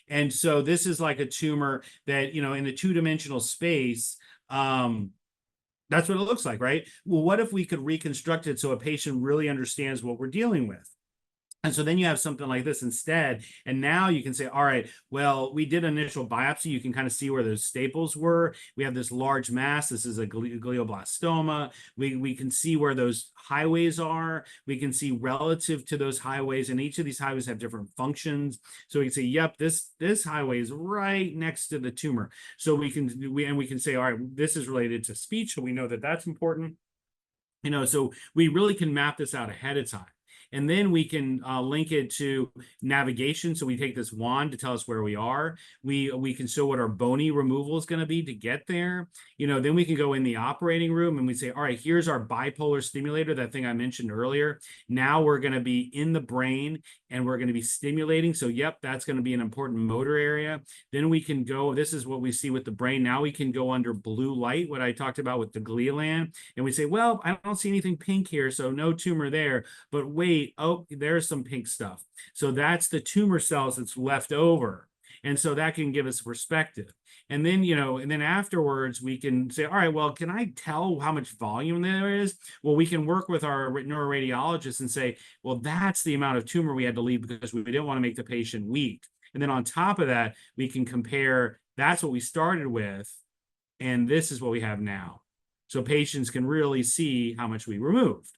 And so this is like a tumor that, in a two-dimensional space, that's what it looks like, right? Well, what if we could reconstruct it so a patient really understands what we're dealing with? And so then you have something like this instead. And now you can say, all right, well, we did initial biopsy. You can kind of see where those staples were. We have this large mass. This is a glioblastoma. We can see where those highways are. We can see relative to those highways. And each of these highways have different functions. So we can say, yep, this highway is right next to the tumor. So we can say, all right, this is related to speech. So we know that that's important. So we really can map this out ahead of time. And then we can link it to navigation. So we take this wand to tell us where we are. We can show what our bony removal is going to be to get there. Then we can go in the operating room and we say, all right, here's our bipolar stimulator, that thing I mentioned earlier. Now we're going to be in the brain and we're going to be stimulating. So yep, that's going to be an important motor area. Then we can go, this is what we see with the brain. Now we can go under blue light, what I talked about with the glial, and we say, well, I don't see anything pink here, so no tumor there. But wait, oh, there's some pink stuff. So that's the tumor cells that's left over. And so that can give us perspective. And then, and then afterwards, we can say, all right, well, can I tell how much volume there is? Well, we can work with our neuroradiologist and say, well, that's the amount of tumor we had to leave because we didn't want to make the patient weak. And then on top of that, we can compare, that's what we started with, and this is what we have now. So patients can really see how much we removed.